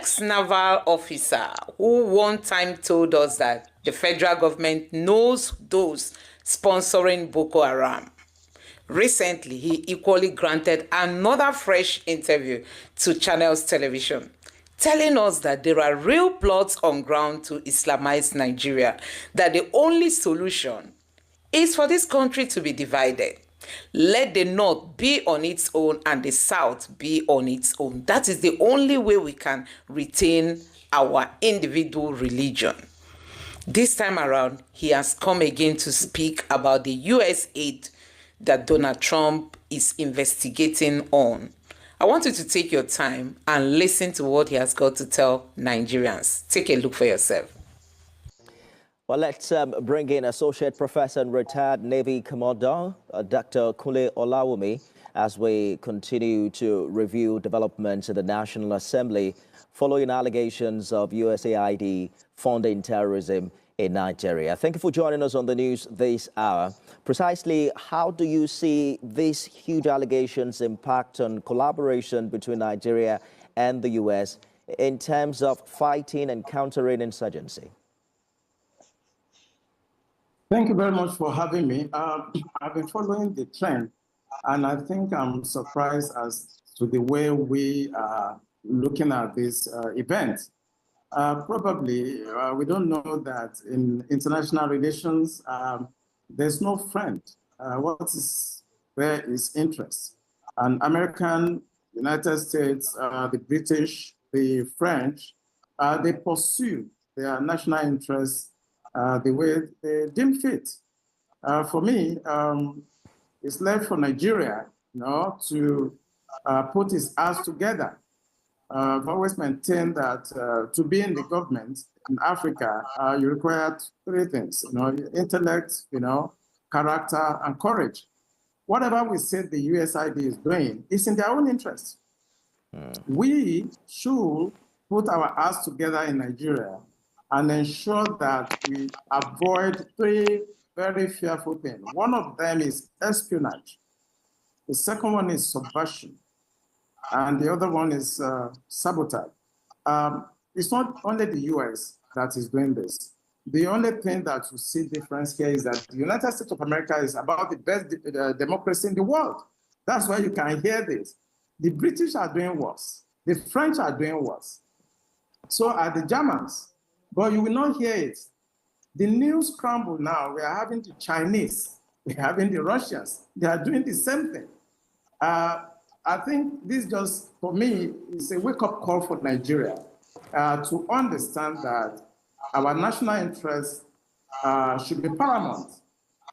ex-naval officer who one time told us that the federal government knows those sponsoring Boko Haram. Recently, he equally granted another fresh interview to Channels Television, telling us that there are real plots on ground to Islamize Nigeria, that the only solution is for this country to be divided. Let the North be on its own and the South be on its own. That is the only way we can retain our individual religion. This time around, he has come again to speak about the US aid that Donald Trump is investigating on. I want you to take your time and listen to what he has got to tell Nigerians. Take a look for yourself. Well, let's bring in Associate Professor and retired Navy Commodore, Dr. Kunle Olawumi, as we continue to review developments in the National Assembly following allegations of USAID funding terrorism in Nigeria. Thank you for joining us on the news this hour. Precisely, how do you see these huge allegations impact on collaboration between Nigeria and the U.S. in terms of fighting and countering insurgency? Thank you very much for having me. I've been following the trend, and I think I'm surprised as to the way we are looking at this event. Probably, we don't know that in international relations, there's no friend. What is there is interest. And American, United States, the British, the French, they pursue their national interests the way they deem fit. For me, it's left for Nigeria, to put its ass together. I've always maintained that to be in the government in Africa, you require three things: intellect, character, and courage. Whatever we say the USAID is doing is in their own interest. We should put our ass together in Nigeria and ensure that we avoid three very fearful things. One of them is espionage. The second one is subversion. And the other one is sabotage. It's not only the US that is doing this. The only thing that you see difference here is that the United States of America is about the best democracy in the world. That's why you can hear this. The British are doing worse. The French are doing worse. So are the Germans. But you will not hear it. The news scramble now. We are having the Chinese. We are having the Russians. They are doing the same thing. I think this just, for me, is a wake-up call for Nigeria to understand that our national interests should be paramount.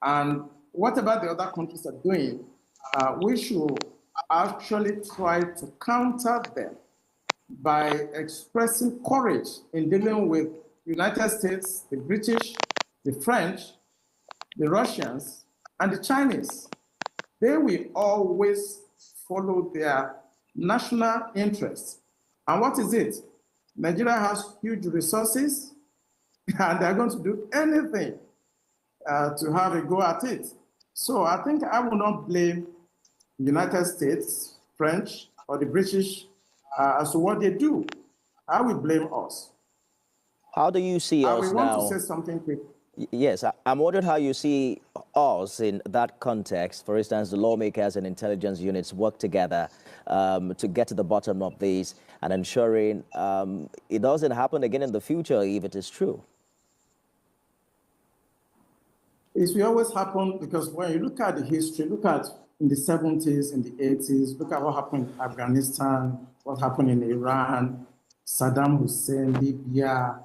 And whatever the other countries are doing, we should actually try to counter them by expressing courage in dealing with the United States, the British, the French, the Russians, and the Chinese. They will always follow their national interests. And what is it? Nigeria has huge resources, and they're going to do anything to have a go at it. So I think I will not blame the United States, French, or the British as to what they do. I will blame us. How do you see us now? I want to say something quick. Yes, I'm wondering how you see us in that context. For instance, the lawmakers and intelligence units work together to get to the bottom of this and ensuring it doesn't happen again in the future if it is true. It will always happen because when you look at the history, look at in the 70s, in the 80s, look at what happened in Afghanistan, what happened in Iran, Saddam Hussein, Libya,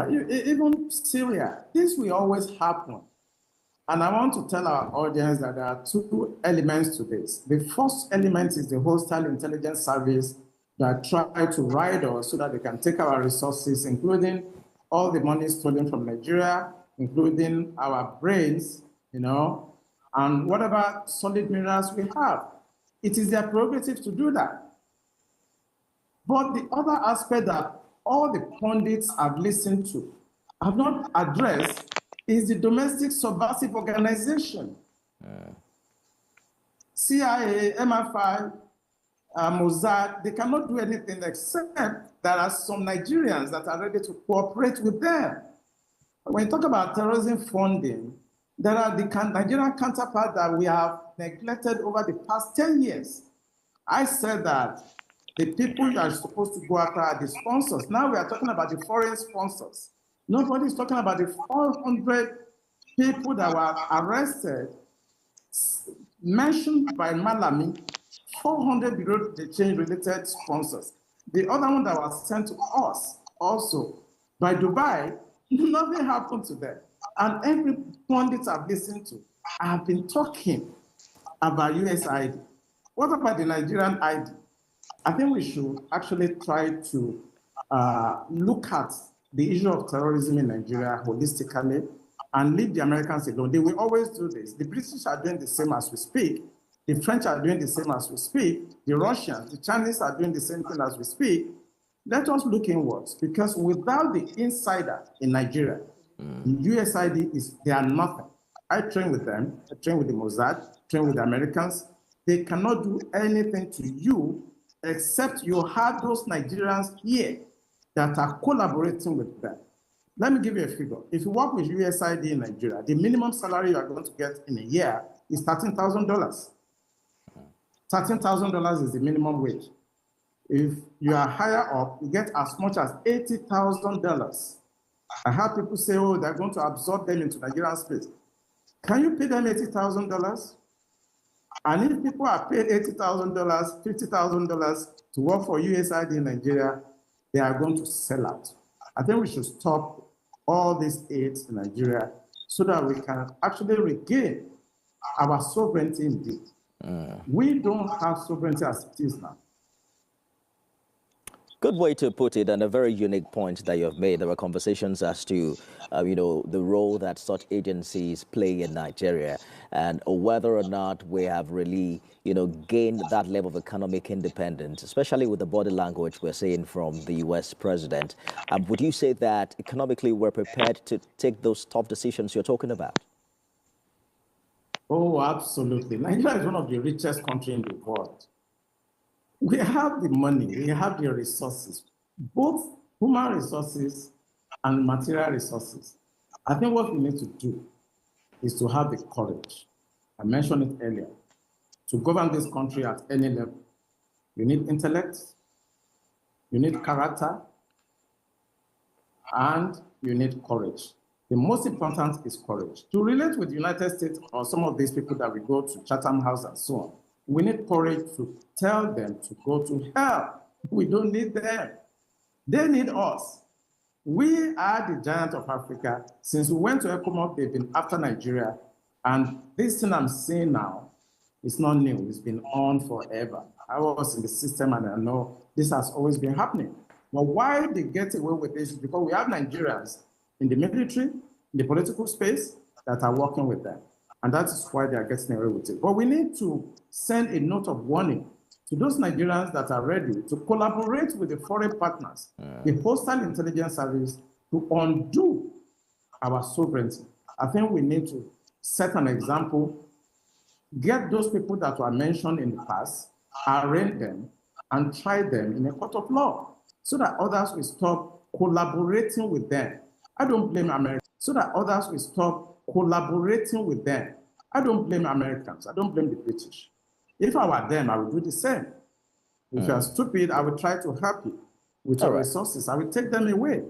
even Syria. This will always happen. And I want to tell our audience that there are two elements to this. The first element is the hostile intelligence service that try to ride us so that they can take our resources, including all the money stolen from Nigeria, including our brains, and whatever solid minerals we have. It is their prerogative to do that. But the other aspect that all the pundits I've listened to have not addressed is the domestic subversive organization. CIA, MI5, Mossad, they cannot do anything except there are some Nigerians that are ready to cooperate with them. When you talk about terrorism funding, there are the Nigerian counterparts that we have neglected over the past 10 years. I said that the people you are supposed to go after are the sponsors. Now we are talking about the foreign sponsors. Nobody's talking about the 400 people that were arrested, mentioned by Malami, 400 below the change related sponsors. The other one that was sent to us also by Dubai, nothing happened to them. And every pundit I've listened to, I've been talking about USID. What about the Nigerian ID? I think we should actually try to look at the issue of terrorism in Nigeria holistically and leave the Americans alone. They will always do this. The British are doing the same as we speak. The French are doing the same as we speak. The Russians, the Chinese are doing the same thing as we speak. Let us look inwards, because without the insider in Nigeria, the USID they are nothing. I train with them, I train with the Mossad, train with the Americans. They cannot do anything to you except you have those Nigerians here that are collaborating with them. Let me give you a figure. If you work with USID in Nigeria, the minimum salary you are going to get in a year is $13,000. $13,000 is the minimum wage. If you are higher up, you get as much as $80,000. I have people say, oh, they're going to absorb them into Nigerian space. Can you pay them $80,000? And if people are paid $80,000, $50,000 to work for USID in Nigeria, they are going to sell out. I think we should stop all these aids in Nigeria so that we can actually regain our sovereignty indeed. We don't have sovereignty as it is now. Good way to put it, and a very unique point that you have made. There were conversations as to, the role that such agencies play in Nigeria, and whether or not we have really, gained that level of economic independence, especially with the body language we're seeing from the U.S. president. Would you say that economically we're prepared to take those tough decisions you're talking about? Oh, absolutely. Nigeria is one of the richest countries in the world. We have the money, we have the resources, both human resources and material resources. I think what we need to do is to have the courage, I mentioned it earlier, to govern this country at any level. You need intellect, you need character, and you need courage. The most important is courage. To relate with the United States or some of these people that we go to Chatham House and so on, we need courage to tell them to go to hell. We don't need them. They need us. We are the giant of Africa. Since we went to ECOMOG, they've been after Nigeria. And this thing I'm seeing now is not new. It's been on forever. I was in the system and I know this has always been happening. But why they get away with this is because we have Nigerians in the military, in the political space, that are working with them. And that is why they are getting away with it. But we need to send a note of warning to those Nigerians that are ready to collaborate with the foreign partners, the Postal Intelligence Service, to undo our sovereignty. I think we need to set an example, get those people that were mentioned in the past, arraign them, and try them in a court of law so that others will stop collaborating with them. I don't blame America. So that others will stop collaborating with them. I don't blame Americans. I don't blame the British. If I were them, I would do the same. If you are stupid, I would try to help you with your resources. I will take them away.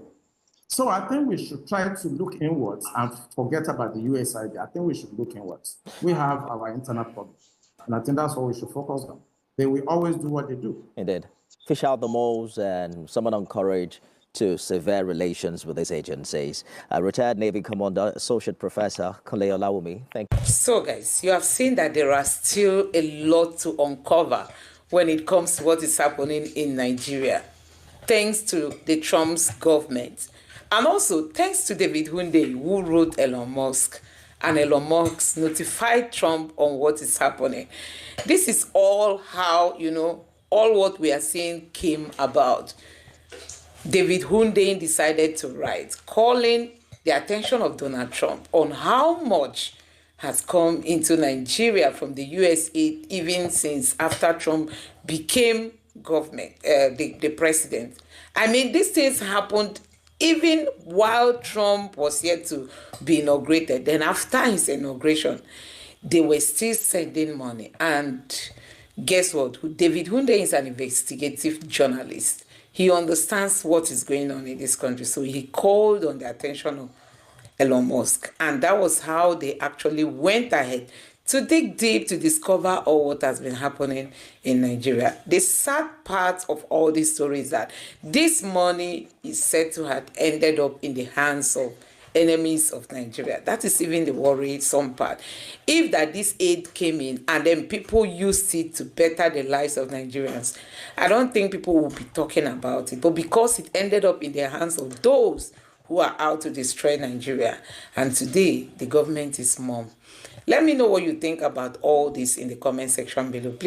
So I think we should try to look inwards and forget about the USID. I think we should look inwards. We have our internal problems. And I think that's what we should focus on. They will always do what they do. Indeed. Fish out the moles and someone encourage to severe relations with these agencies. Retired Navy Commander, Associate Professor Kunle Olawumi, thank you. So guys, you have seen that there are still a lot to uncover when it comes to what is happening in Nigeria, thanks to the Trump's government. And also thanks to David Hunde, who wrote Elon Musk, and Elon Musk notified Trump on what is happening. This is all how, all what we are seeing came about. David Hunde decided to write, calling the attention of Donald Trump on how much has come into Nigeria from the US aid even since after Trump became the president. I mean, these things happened even while Trump was yet to be inaugurated. Then after his inauguration, they were still sending money. And guess what? David Hunde is an investigative journalist. He understands what is going on in this country. So he called on the attention of Elon Musk. And that was how they actually went ahead to dig deep to discover all what has been happening in Nigeria. The sad part of all this story is that this money is said to have ended up in the hands of enemies of Nigeria. That is even the worrisome part. If that this aid came in and then people used it to better the lives of Nigerians, I don't think people will be talking about it. But because it ended up in the hands of those who are out to destroy Nigeria, and today the government is mum. Let me know what you think about all this in the comment section below. Please